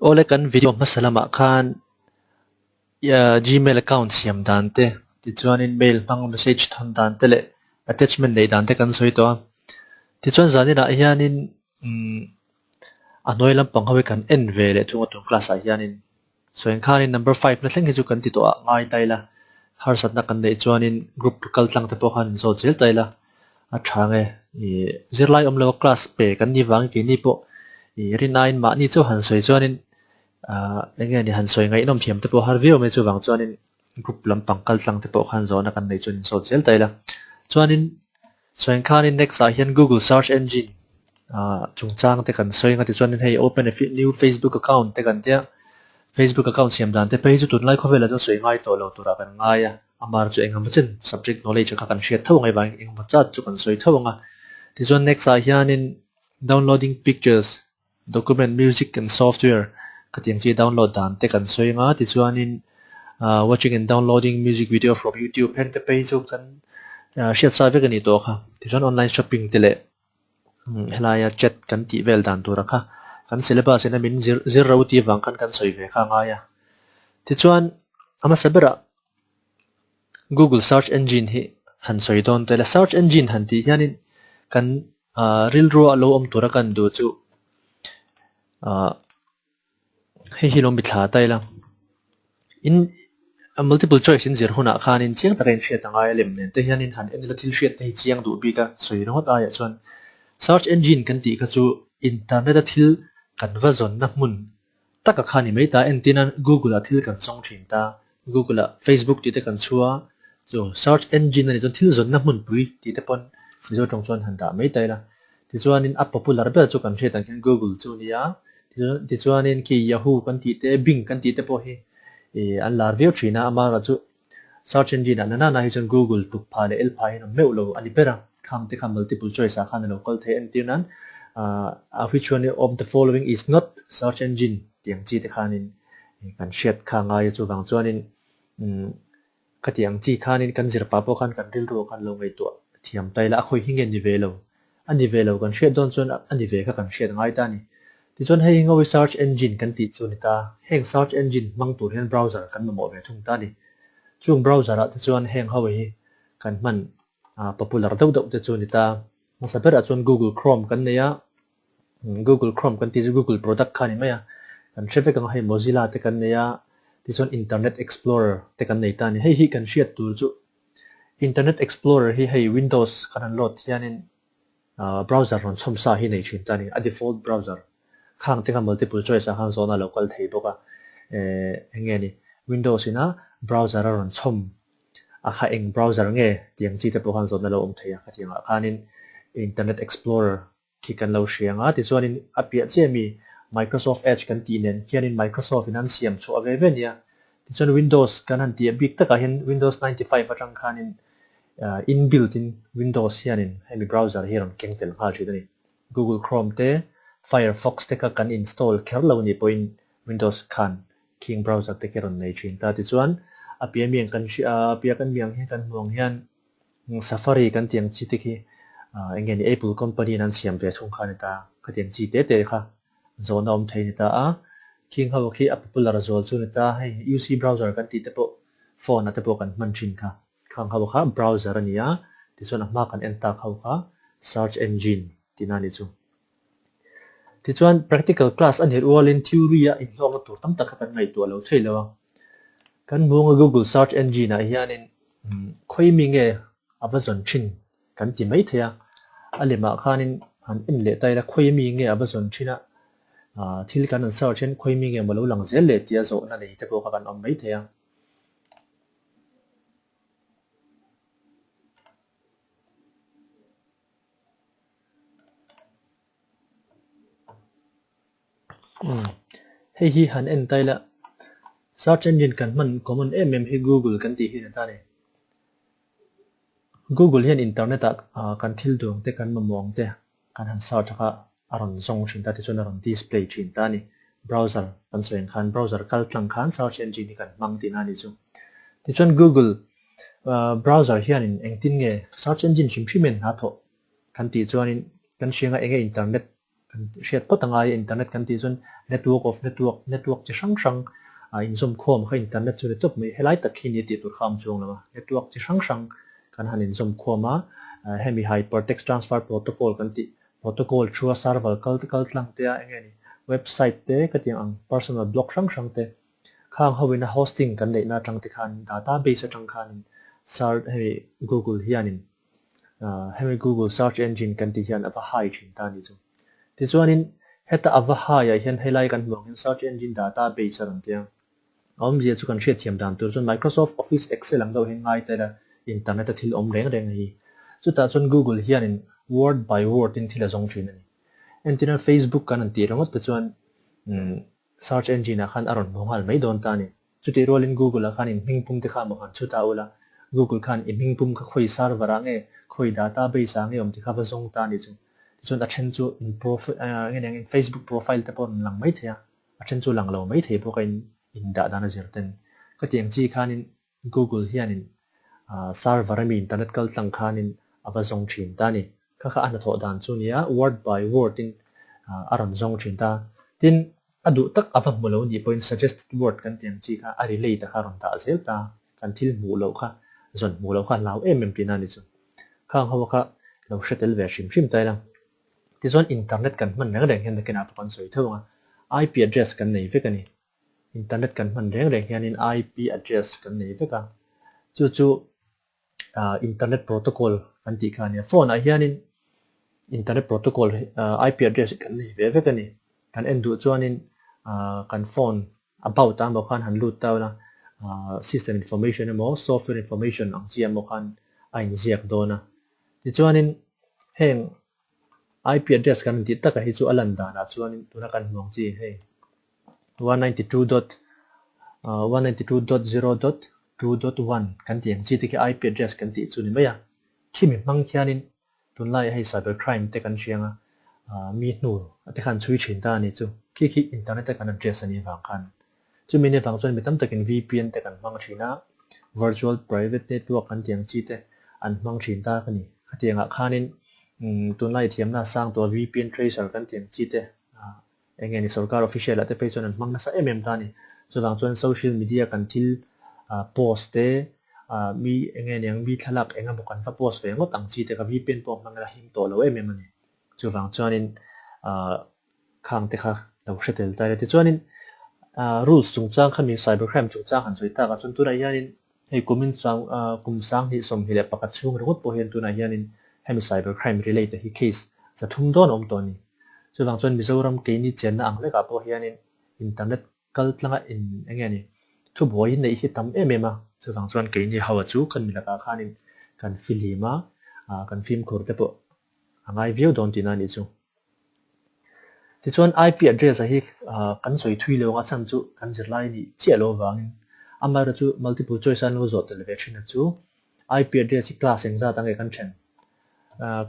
ole kan video masalama khan ya Gmail account siam dan te ti chuan in mail hmang message thon dan te le attachment nei dan te kan soi to ti chuan zanin a hianin a noi lampang hawi kan en ve le chunga tu class a hianin soin khanin number 5 na thleng hi chu kan ti to a ngai taila har sat na kan nei chuan in group kal tlang te po khan zo chel taila a thange i zirlai omlo class pe kan ni wang ki ni po i rin ma ni chu han soi chuan inenge ni han soi ngai nom thiam te po har view me chu wang chuan in group lampang kal tlang te po khan zo na kan nei chuan so chel taila chuan in soin khanin next a hian Google search engine chung chang te kan soi nga ti chuan in hei open a new Facebook account te kan tia Facebook account siam dan te page tun lai khowela do soi ngai to lo tura kan ngaya amar chu engam chen subject knowledge ka kan share tho ngai bang engam cha chu kan soi tho nga ti chuan next a hian in downloading pictures document music and software ka tiang chi download dan te kan soi nga ti chuan in watching and downloading music video from YouTube hen te page chu kan share sa ve kan ni to kha ti chuan online shopping te le helaya chat kan ti vel dan tura kha kan syllabus ina min zir rauti wang kan soi ve kha nga ya ti chuan ama sabera Google search engine hi han soi don te la search engine han ti hianin kan ril ro alo om tura kan du chu hei hi lom bi thla tai la in multiple choice in zir huna khanin chiang taren hriat anga lem nen te hianin han en la thil hriat te chiang du bi ka soi ro ta ya chuan search engine kan ti ka chu internet a thil kan va zon na mun taka khani mai ta entinan Google a thil kan chong thin ta Google a Facebook ti te kan chua so search engine ani chon thil zon na mun pui ti te pon zo tong chuan han da mai tai la ti chuan in a popular be chu kan hriat ang khen Google chu nia ti chuan in ki Yahoo kan ti te Bing kan ti te po hi an lar view thina ama ra chu search engine an na hi chon Google tuk pha le el pha hin meu lo ani pera kham te kham multiple choice a khan local the entinan which one of the following is not search engine tiang chi te khanin kan shet kha nga chu wang chuanin ka tiang chi khanin kan zir pa po khan kan ril ro khan lo ngai to thiam tai la khoi hingen ni velo ani velo kan shet don chon ani ve kha kan shet ngai ta ni ti chon hei ngawi search engine kan ti chu ni ta heng search engine mang tur hen browser kan mo ve thung ta ni chung browser a ti chuan heng hawi kan man popular deuh deuh te chu ni ta masapera chuan Google Chrome kan neya Google Chrome kan ti chu Google product khani maya kan hrefe kan hei Mozilla te kan neya ti chuan Internet Explorer te kan nei ta ni hei hi kan hriat tur chu Internet Explorer hi hei Windows kan an load hianin browser ron chom sa hi nei thin ta ni a default browser khang te kan multiple choice a khan zona local thei boka nge ni Windows ina browser ron chom a kha eng browser nge tiang chi te po khan zona lo om theya kha tiang khanin Internet Explorer ki kan lo hrianga ti chuanin apia chemi Microsoft Edge kan ti nen hianin Microsoft in siam chu ave ve nia ti chuan Windows kan an ti big taka hin Windows 95 atang khanin inbuilt in Windows hianin hemi browser hi ron kengtel ha thidani Google Chrome te Firefox te ka kan install kher lo ni point Windows khan king browser te keron nei thin ta ti chuan apia miang kan apia kan miang hi kan muang hian Safari kan tiang chi te ki engeni Apple company nan siam ve thung khan ta ka tiang chi te te kha zona om thei ni ta a king haw khi a popular zol chu ni ta hei UC browser kan ti te po phone te po kan man thin kha khang haw kha browser ania ti chuan a ma kan enta khaw kha search engine tinani chu ti chuan practical class an her all in theory a in hlawng tur tam tak kan ngai tu lo thei lo kan muang Google search engine a hianin khoi mi nge Amazon thin kan ti mai thea alema khanin han in le tai la khoi mi nge Amazon thina thil kan an search en khoi mi nge malo lang zel le tia zo na nei te ko kan om mai thea hei hi han en tai la search engine kan man common hi Google kan ti hi ta ne Google hian internet kan thil dong te kan mamong te kan han search kha aron zong thin ta ti chuan aron display thin ta ni browser kan soin khan browser kal tlang khan search engine kan mang tin ani chu ti chuan Google browser hian in engtin nge search engine hrim hrimen ha tho kan ti chuan in kan hringa enge internet kan share pot angai internet kan ti chun network of network chi sang in zoom khom kha internet chu top mai helai tak khi ni ti tur kham chung lama network chi sang kan han in zoom khoma hemi hypertext transfer protocol kan ti protocol through a server kal tlang te engeni website te ka ti ang personal blog sang te khang hawina hosting kan nei na tang ti khan database atang khan search hemi google hianin hemi google search engine kan ti hian ava hai thin ta ni chu ti chuanin heta ava hai a hian helai kan hmang search engine database aron tiang om je chu kan hriat thiam dan tur chun microsoft office excel ang do hin ngai te la internet a thil om reng hi chu ta chun google hianin word by word in thila zong thin ani entina facebook kan an ti rongot te chuan search engine a khan aron mongal mai don ta ni chu ti rol in google a khan in hmingpum te kha mo khan chu ta ula google khan in hmingpum kha khoi server ange khoi database ange om ti kha va zong ta ni chu chun a then chu in profile in facebook profile te pon lang mai thea a then chu lang lo mai the po kain in da dana zerten ka tiang chi khan in google hianin server mi internet kal tlang khan in ava zong thin ta ni kha an tho dan chu nia word by word in aron zong thin ta tin adu tak ava mulo ni point suggested word kan tiang chi kha ari lei ta kharon ta zel ta kan thil mu lo kha zon mu lo kha lau em pina ni chu khang hawa kha lo shetel ve shim tai lang ti zon internet kan man reng reng hen kan ap kon soi thonga ip address kan nei ve kani internet kan man reng reng hian in ip address kan nei ve ka chu internet protocol kan ti kha ni phone a hian in internet protocol ip address kan nei ve kani kan endu chuanin kan phone about ta mo khan han lut ta na system information emo software information ang chi mo khan ain ziak dona ti chuanin heng IP address kan ti taka hi chu alan da na chuanin tuna kan mong chi he 192.192.0.2.1 kan tiang chi te ki IP address kan ti chu ni maya khimi mang khianin tunlai hei cyber crime te kan chianga mi nu ate khan chui thin ta ni chu ki internet kan address ani wang khan chu mini wang chuan mitam takin VPN te kan mang thina virtual private network kan tiang chi te an mang thin ta kani khatianga khanin tunlai thiam na sang to VPN tracer kan tiang chi te engeni sarkar official ate pe chuan an mang na sa ta ni chuwang chuan social media kan thil post te mi engeni ang mi thalak enga bukan fa post ve ngot ang chi te ka VPN po mang la him to lo ani chuwang chuanin khang te kha lo hretel ta te chuanin rules chung chang khami cyber crime chung chang han soi ta ka chun tu ra yanin hei kumin sang kum sang hi som hi le pakat chung rongot po hen tu na yanin hemi cyber crime related hi case za thum don om to ni chuwang chuan mizoram ke ni chen na ang le ka po hianin internet kal tlanga in engeni thu boi nei hi tam emema chuwang chuan ke ni hawa chu kan milaka khanin kan filima kan film khur te po angai view don tina ni chu ti chuan IP address a hi kan soi thui lo nga chan chu kan zirlai ni chelo wangin amara chu multiple choice an lo zo tel ve thina chu IP address hi class engza tangai kan then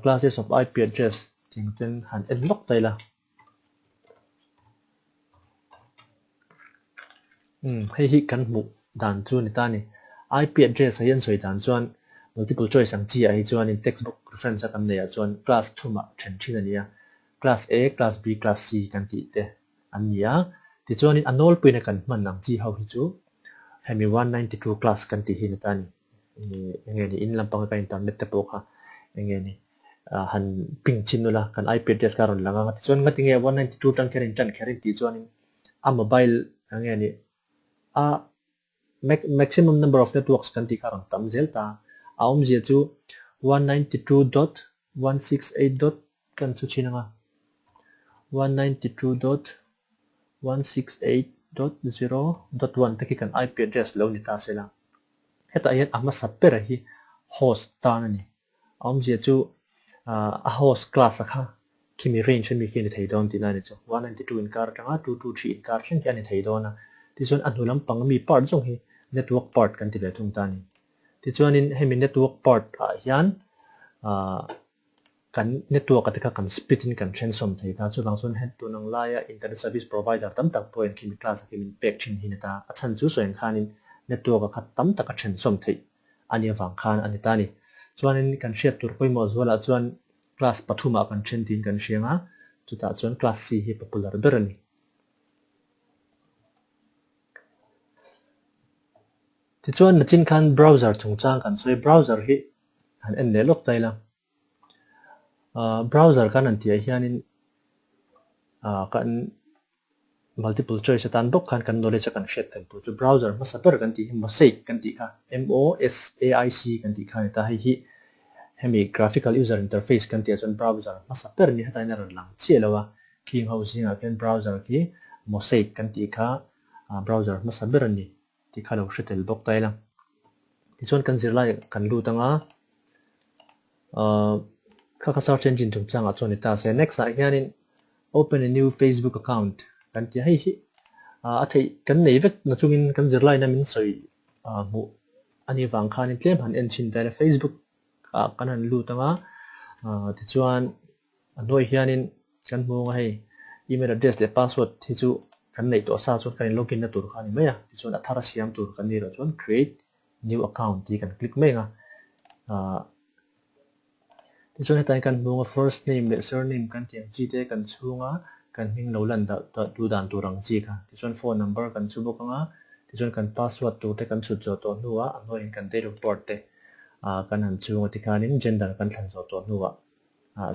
classes of IP address ting ten han enlock taila hi kan mu dan chu ni ta ni IP address hian soi dan chuan multiple choice ang chi a hi chuan in textbook reference kan nei a chuan class 2 ma then thin ania class A class B class C kan ti te ania ti chuan in anol puina kan man nang chi ho hi chu hemi 192 class kan ti hin ta ni engeni in lampang ka internet te po kha engeni han ping chinula kan IP address karon langa ti chuan ngatinge 192 tang kherin tan kherin ti chuan in a mobile engeni a maximum number of networks kan ti karon tam zelta aum je chu 192.168. kan chu chinanga 192.168.0.1 taki kan IP address lo ni ta sela heta yan ama sapper hi host ta ni aum je chu a host class kha kimi range mi ki ni thei don ti na ni chu 192 in kar tanga 223 in kar chen ni thei dona ti chuan anulam pang mi part jong hi network part kan ti ve thung ta ni ti chuan in hemi network part hian kan network atika kan split in kan transform thei ta chu bang chuan hen tu nang laia internet service provider tam tak point kimi class kimi pek chin hin ta a chan chu soeng khanin network a khat tam tak a transform thei ani wang khan ani ta ni chuan in kan share tur poimo zwala chuan class pathuma kan chen tin kan hrianga chu ta chuan class C hi popular ber ani ti chuan na chin khan browser chung chang kan soi browser hi han en le lok tai la browser kan an ti hianin kan multiple choice tan bok kan knowledge kan shet kan tu chu browser ma saper kan ti mosaic kan ti kha MOSAIC kan ti kha ta hi hemi graphical user interface kan ti chuan browser ma saper ni hata ina ran lang che lawa king housing a ken browser ki mosaic kan ti kha browser ma saper ni ti kha lo shetel bok tai la ti chuan kan zir lai kan lu tanga kha search engine chung chang a chuan ta se next a hianin open a new Facebook account kan ti hi a thei kan nei vek na chungin kan zir lai na min soi mu ani wang khan in tlem han en chin ta Facebook kan han lu tanga ti chuan anoi hianin kan mu nga hei email address le password thi chu kan nei to sa chu kan login na tur khani maya ti chuan athara siam tur kan ni ro chuan create new account ti kan click mai nga ti chuan hetai kan mu nga first name le surname kan tiang chi te kan chunga kan hing lo lan da du dan turang chi kha ti chuan phone number kan chu bok nga ti chuan kan password tu te kan chu cho to nuwa anoi kan date of birth te kan han chunga ti khanin gender kan thlan zo to nuwa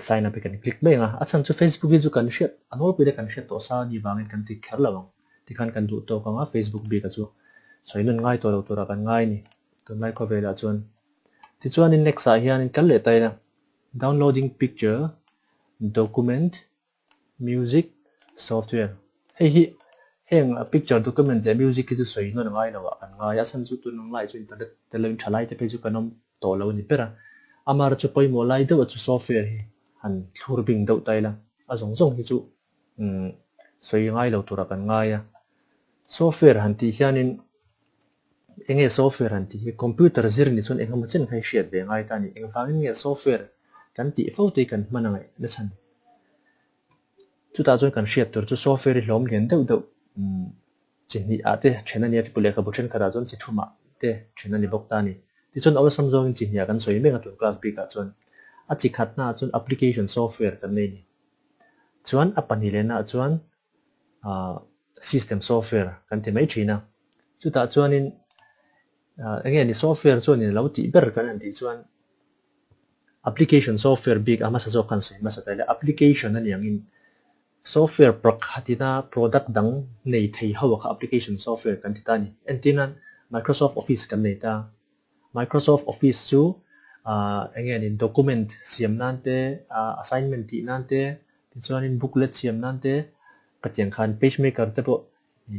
sign up kan click mai nga achan chu Facebook ju kan shet anol pile kan shet to sa ni wangin kan ti kher lawang ti khan kan du to ka nga Facebook bi ka chu soinun ngai to lo tura kan ngai ni tun lai ko vela chuan ti chuan in next a hian in kan le tai na downloading picture document music software hei heng picture document le music ki chu soinun ngai lawa kan ngai achan chu tun ngai chu internet telein thalai te pe chu kanom to lo ni pera amar chu poi mo lai de chu software hi han thur bing do tai la a zong zong hi chu soi ngai lo tura kan ngai a software han ti hianin enge software han ti computer zir ni chun engam chen khai hriat ve ngai ta ni eng fangin nge software kan ti fo te kan manangai na chan chu ta chuan kan hriat tur chu software hi hlom lian deuh deuh chin ni ate thena ni ati pule ka buchen khara chuan chi thuma te thena ni bok ta ni ti chuan aw samjong chin ya kan soi menga tur class b ka chuan a chi khatna chuan application software kan nei ni chuan a pani le na chuan system software kan ti mai thina chu ta chuan in again the software chuan in lo ti ber kan an ti chuan application software big ama sa zo kan se ma sa ta le application ani angin software prakhatina product dang nei thei hawa kha application software kan ti ta ni entinan Microsoft Office kan nei ta Microsoft Office chu again in document siam nan te assignment ti nan te ti chuan in booklet siam nan te katiang khan page maker te po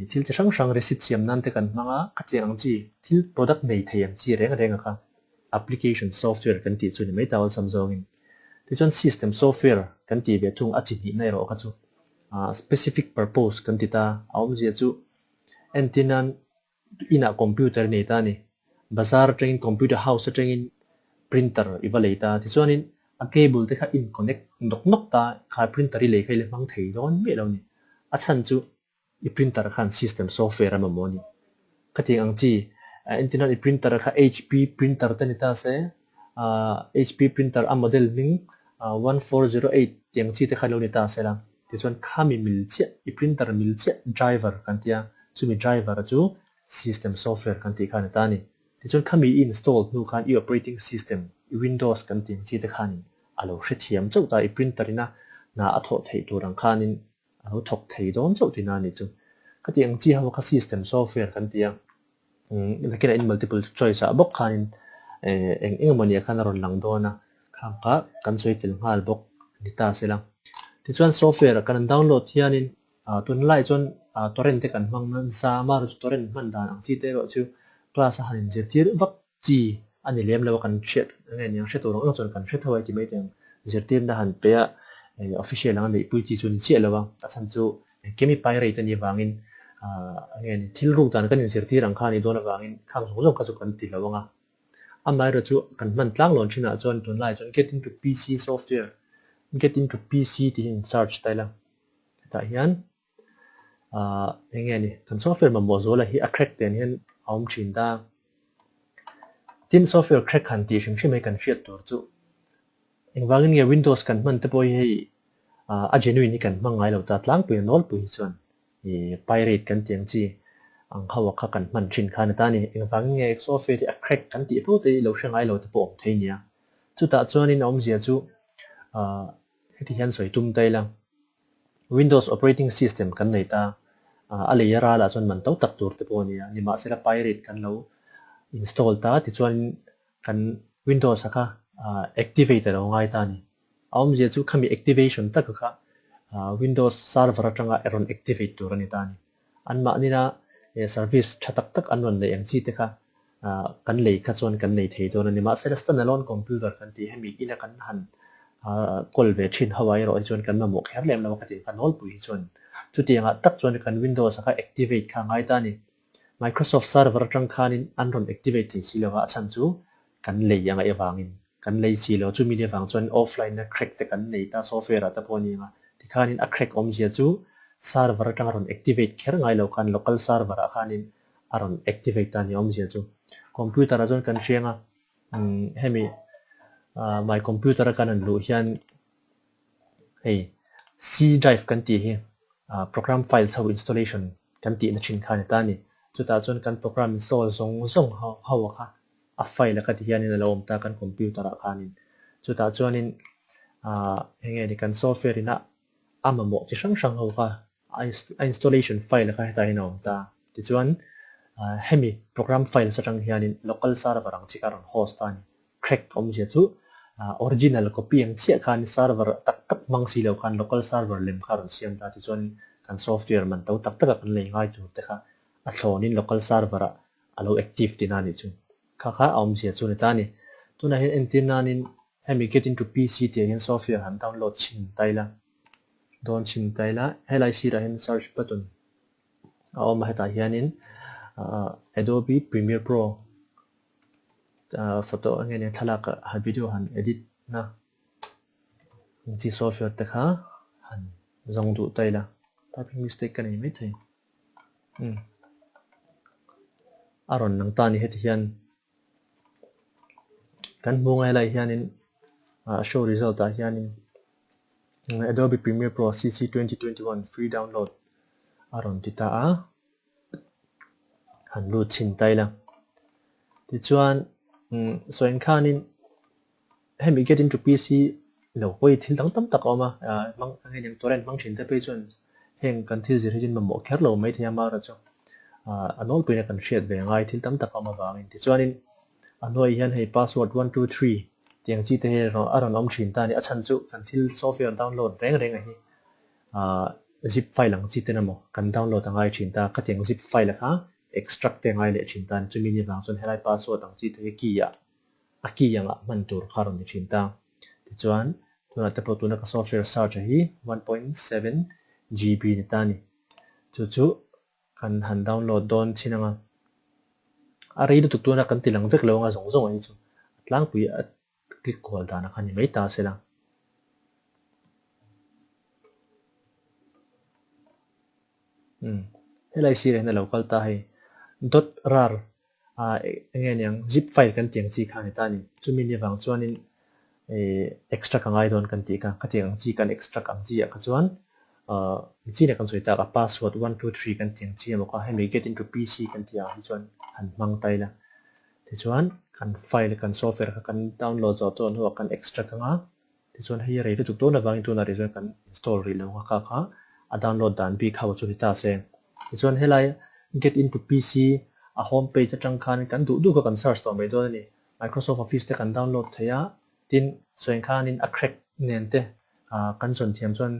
thil chi sang sang receipt siam nan te kan manga katiang chi thil product nei thei ang chi reng reng kha application software kan ti chu ni mai tawal samjong in ti chuan system software kan ti ve thung a chi ni nei ro kha chu specific purpose kan ti ta aum je chu entinan ina computer nei ta ni bazar train computer house train printer ivaleta ti chuanin a cable te kha in connect nok ta kha printer ri le khai le mang thei don me lo ni a chan chu i printer khan system software ama moni kating ang chi internet i printer kha HP printer te ni ta se HP printer a model ning 1408 tiang chi te kha lo ni ta se la ti chuan khami mil che i printer mil che driver kan tia chu mi driver chu system software kan ti khan ta ni ti chuan khami install nu khan i operating system i Windows kan ting chi te khan alo hre thiam chau ta i printer ina na a tho thei turang khanin alo thok thei don chau ti na ni chu katiang chi hawa kha system software kan tia lakina in multiple choice a bok khanin eng mania khan ron lang dona khangka kan soi til ngal bok ni ta selang ti chuan software kan download hianin tun lai chuan torrent te kan mang nan sa mar torrent man dan ang chi te ro chu class hanin zir tir vak chi ani lem lo kan chat nge ni hre to ro chuan kan hre thawai ti mai teng zir tir na han pe a official ang nei pui chi chu ni che lawa a chan chu kemi pirate ani wangin nge ni thil ru dan kan zir tir ang khani dona wangin khang zo ka chu kan ti lawanga amai ro chu kan man tlang lon thina chuan tun lai chuan get into PC software get into PC ti in search taila ta hian nge ni kan software ma mozola hi a crack ten hian aum thin da tin software crack han ti hrim hrim mai kan hriat tur chu engwangin nge Windows kan man te poi hei a genuine ni kan mangai lo ta tlang pui nol pui chuan i pirate kan tiang chi ang hawa kha kan man thin khan ta ni eng wang nge software ti a crack kan ti pu te lo hrengai lo te pawm thei nia chu ta chuan in om zia chu heti hian soi tum tai lang Windows operating system kan nei ta a le yara la chuan man to tak tur te pawh nia ni ma sela pirate kan lo install ta ti chuan kan Windows kha activate lo ngai ta ni om zia chu khami activation tak kha Windows server atanga eron activate tur ani ta ni an ma ni na service thatak tak an ron le ang chi te kha kan lei kha chuan kan nei thei don ani ma sela standalone computer kan ti hemi ina kan han kol ve thin hawai ro chuan kan ma mo kher lem lo ka ti kan hol pui chuan chu ti anga tak chuan kan Windows kha activate kha ngai ta ni Microsoft server atang khanin an ron activate thi si lo ga chan chu kan lei anga ewangin kan lei si lo chu mi le wang chuan offline na crack te kan nei ta software ata pawni nga ti khanin a crack om zia chu server atang ron activate kher ngai lo kan local server a khanin aron activate ta ni om zia chu computer a chuan kan hrianga hemi my computer kan an lu hian hey C drive kan ti hi program file so installation kan ti na chin khan ta ni chu ta chuan kan program install zong how kha a file ka ti hian in lo om ta kan computer a khanin chu ta chuan in henge ni kan software ina amamo chi sang ho ka installation file ka ta in om ta ti chuan hemi program file satang hian in local server ang chi karon host ta ni crack om je chu original copy ang chia khan server tak tak mang si lo khan local server lem kharon siam ta ti chuan kan software man to tak tak kan lei ngai tu te kha a thlonin local server a lo active ti na ni chu kha om je chu ni ta ni tu na hin entina nin hemi get into PC ti hin software han download chin taila don chin taila helai si ra hin search button om ha ta hianin Adobe Premiere Pro photo nge ne thalaka ha video han edit na chi software te kha han zong du taila typing mistake kan ei mai thei aron nang ta ni het hian kan mu ngai lai hianin show result a hianin Adobe Premiere Pro CC 2021 free download aron ti ta a han lu chin taila ti chuan so in khanin hemi get into PC lo koi thil dang tam tak oma mang nge yang torrent mang thin te pe chuan heng kan thil zir hijin mamo kher lo mai thia ma ra chu anol pina kan share ve ngai thil tam tak oma wangin ti chuanin anoi hian hei password 123 tiang chi te he ro aron om thin ta ni achan chu kan thil software download reng a hi zip file ang chi te namo kan download angai thin ta ka tiang zip file kha extract te ngai le thin tan chu mi ni wang chuan helai password ang chi te ki ya aki yang man tur kharon ni thin ta ti chuan tuna te pro tuna ka software search hi 1.7 GB ni ta ni chu kan han download don chinanga ari du tuna kan tilang vek lo nga zong ai chu tlang pui a click call da na khani mai ta sela helai si re na local ta hai .rar nge yang zip file kan tiang chi khani ta ni chu mi ni wang chuan in extra ka ngai don kan ti ka tiang chi kan extra kan chi a ka chuan chi ne kan soi ta ka password 123 kan tiang chi mo ka hemi get into PC kan tia hi chuan han mang taila ti chuan kan file kan software ka kan download zo to no kan extra ka nga ti chuan hi re tu to na wang tu na re kan install ri lo ka a download dan bi khaw chu hi ta se ti chuan helai get into PC a home page atang khan kan du ka kan search to mai do ni Microsoft Office te kan download thaya tin soin khanin a crack nen te kan son thiam chuan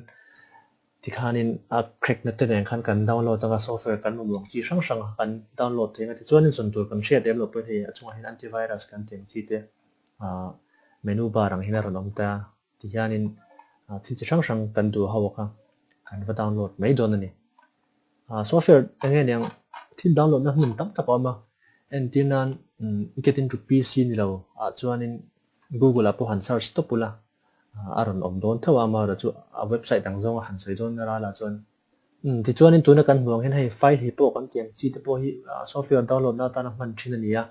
ti khanin a crack na te nen khan kan download ta software kan mong chi sang kan download thega ti chuan in son tur kan share develop pe he achunga hin antivirus kan tem chi te menu bar ang hina ron om ta ti hianin chi chi sang kan du hawa ka kan va download mai don ani software nge yang thil download na hmun tam tak oma and tinan get into PC ni lo chuanin Google apo han search to pula aron om don thawa ma ra chu a website dang zonga han soi don ra la chuan ti chuanin tuna kan huang hen hei file hi po kan tiang chi te po hi software download na ta na man thin ani ya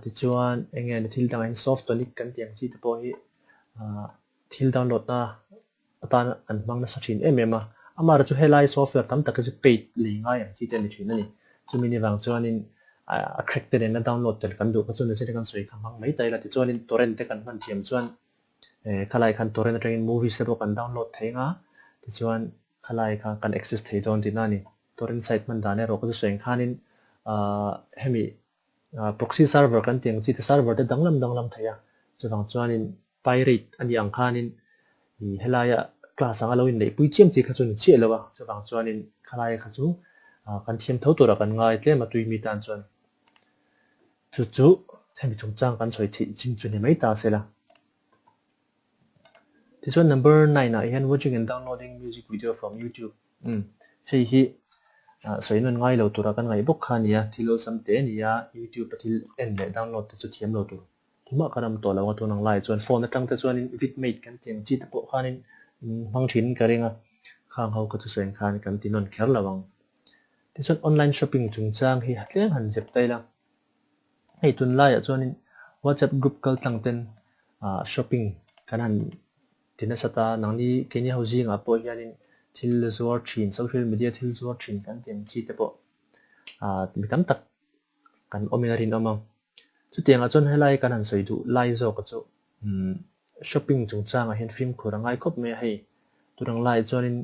ti chuan enge ni thil dang in soft tonic kan tiang chi te po hi thil download na atan an mang na sachin emema amara chu helai software tam tak chu paid li ngai ang chi ten ni thina ni chu mini wang chuanin attracted na download tel kan du ka chu na se kan soi kham hang mai tai la ti chuanin torrent te kan man thiam chuan khalai khan torrent atangin movies se ro kan download thainga ti chuan khalai kha kan access thei don ti na ni torrent site man dane ro ka chu seng khanin hemi proxy server kan tiang chi te server te danglam thaya chu wang chuanin pirate ani ang khanin i helaya class anga loin nei pui chem ti kha chun che lawa chu wang chuanin khalai kha chu kan thiam tho tura kan ngai tle ma tui mi tan chuan chu chu hemi chung chang kan choi thi chin chu ni mai ta sela this one number 9 na hian watching and downloading music video from YouTube hei hi soi non ngai lo tura kan ngai bok khania thilo sam te nia YouTube pathil en le download te chu thiam lo tu thuma karam to lawa tu nang lai chuan phone atang te chuan in vidmate kan tiang chi te po khanin mang thin karinga khang ho ka chu seng khan kan tinon kher lawang ti chuan online shopping chung chang hi hatleng han jep tai la hei tun lai a chuan in WhatsApp group kal tang ten shopping kan han tina sata nangni kenya housing a po hianin thil zuar thin social media thil zuar thin kan tiang chi te po mi tam tak kan ominarin omang chu tianga chon helai kan han soi du lai zo ka chu shopping chung chang a hen film khurangai khop me hei turang lai chonin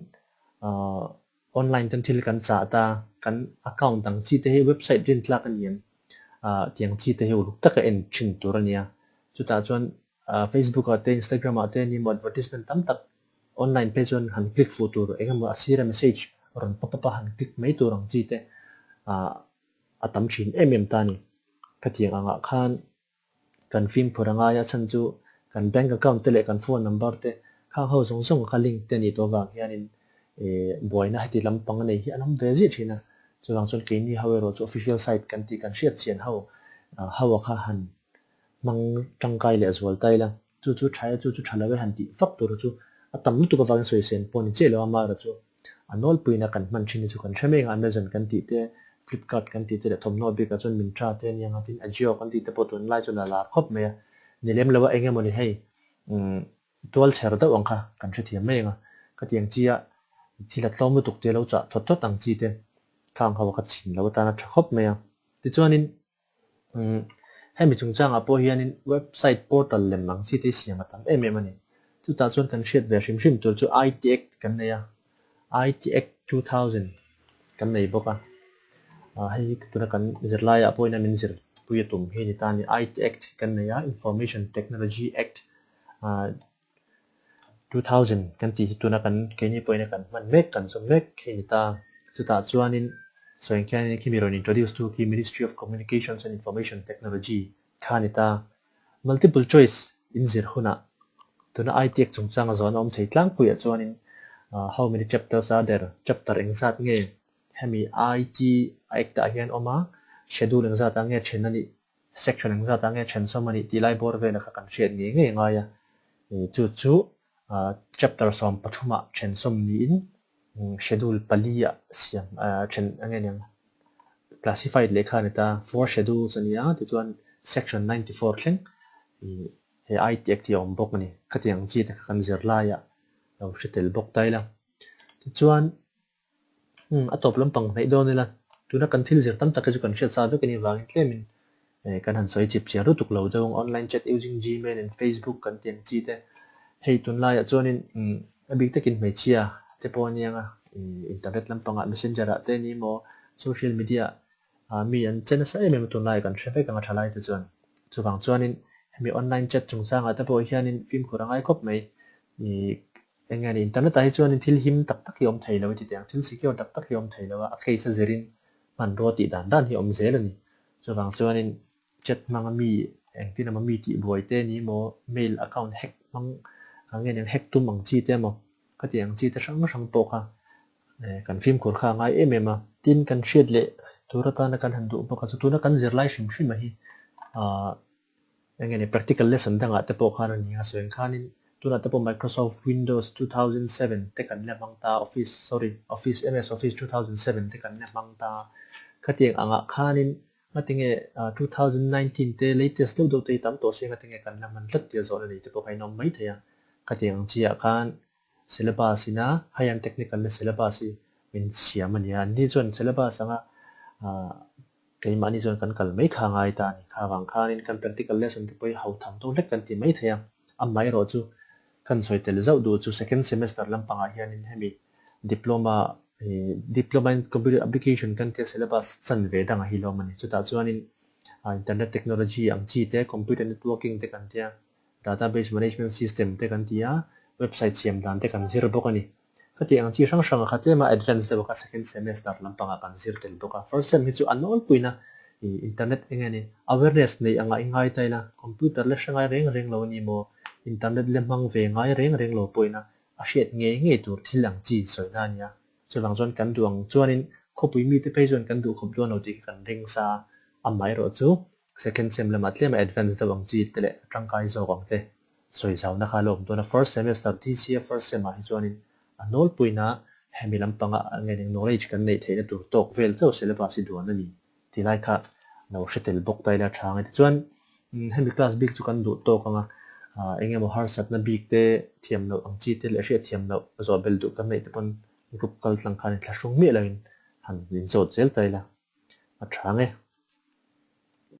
online tan thil kan cha ta kan account dang chi te he website rin tla kan yem tiang chi te he uluk taka en chin turania chu ta chon Facebook ate Instagram ate ni mo advertisement tam tak online page on han click fu tur engam asira message ron papa han click mai turang chi te atam chin tani katiang anga khan kan film phuranga ya chan chu kan bank account te le kan phone number te kha ho song song kha link te ni to wa hianin boina hati lampang nei hi anam ve ji thina chuwang chon ke ni hawe ro chu official site kan ti kan hriat chian ho hawa kha han mang tangkai le azwal tai la chu thaya chu thalawe han ti fak tur chu atam lu tu ka wang soi sen pon che lo ama ra chu anol puina kan man thini chu kan thame nga Amazon kan ti te Flipkart kan ti te thom no bi ka chon Myntra te niang atin Ajio kan ti te potun lai chon la khop me nilem lawa enge moni hei tual cher da wang kha kan thri thiam me nga ka tiang chia thila tlom lu tuk te lo cha thot thot ang chi te khang hawa ka chin lo ta na khop me ti chuanin hemi chung chang a po hianin website portal lem mang chi te siam atam mani chu ta chuan kan hriat ve hrim hrim tur chu ITX kan nei a ITX 2000 kan nei boka hei tuna kan zirlai a poina min zir puyatum he ni tani IT Act kan nei a Information Technology Act 2000 kan ti tuna kan keni poina kan man mek kan so mek he ni ta chu ta chuanin soin kyan ki miron introduce to ki Ministry of Communications and Information Technology khanita multiple choice in zir huna tuna IT Act chung changa zon om thei tlang puya chuanin how many chapters are there chapter engsat nge hemi IT Act a hian oma schedule engsat ange thenani section engsat ange then so many tilai bor ve na kha kan hriat nge nga ya chu chapter som pathuma then som ni in schedule palia siam then ange nyang classified lekha neta four schedules ania ti chuan section 94 thleng he IT Act yom bok ni khatiang chi te kan zirla ya lo hritel bok taila ti chuan atop lampang nei do nila tuna kan thil zir tam tak chu kan hriat sa ve kani wang tlemin kan han soi chip chia ru tuk lo dong online chat using Gmail and Facebook kan tiang chi te hei tun la ya chuanin abik takin mai chia te pon yanga internet lampanga messenger a te ni mo social media mi an chen sa em tun lai kan hrepe kan thalai te chuan chuwang chuanin mi online chat chung sanga te po hianin film khurangai khop mai engani internet ai chuanin thil him tak tak yom theilo ti tiang thil secure tak tak yom theilo a case zerin man ro ti dan hi om zel ani chuwang chuanin chat manga mi engtin ama mi ti buai te ni mo mail account hack mang angen yang hack tu mang chi te mo ka tiang chi te sang po kha kan film khur kha ngai emema tin kan hriat le turata na kan handu po ka chu tuna kan zirlai hrim hrim hi engani practical lesson danga te po khan ani a soeng khanin tuna te po Microsoft Windows 2007 te kan lemang ta Office MS Office 2007 te kan lemang ta khatiang anga khanin matinge 2019 te latest do te tam to se matinge kan laman lat te zon ani te po kai nom mai thaya khatiang chia khan syllabus ina hayan technical le syllabus min siam ania ni chuan syllabus anga cái mà ni chuan kan kal mai kha ngai ta ni kha wang khan in kan practical lesson te poi hau tham to lek kan ti mai thaya mai ro chu kan soi tel zau du chu second semester lampanga hian in hemi diploma diploma in computer application kan te syllabus chan ve dang hi lo mani chu ta chuan in internet technology ang chi te computer networking te kan tia database management system te kan tia website siam dan te kan zir bok ani ka ti ang chi sang sang kha te ma advanced te ka second semester lampanga kan zir tel boka first sem hi chu anol puina internet engani awareness nei anga ingai taila computer le sangai reng lo ni mo internet le mang ve ngai reng lo poina a hriat nge tur thilang chi soina nia chulang chuan kan duang chuanin khopui mi te pei chuan kan du khop duan lo ti kan ring sa mai ro chu second sem le matlem advanced dawang chi tele tangkai zo wang te soi zau na khalom to na first semester TCA first sem hi chuanin anol puina hemilam panga ngeng knowledge kan nei theina tur tok vel chau syllabus duan ani tilai kha no hritel bok taila thang ti chuan hemi class big chu kan du tok anga engemaw har satna big te thiam lo ang chi te le hria thiam lo zo bel du kan nei te pon group kal tlang khan thla hrung mi lain han in zo zel taila a thange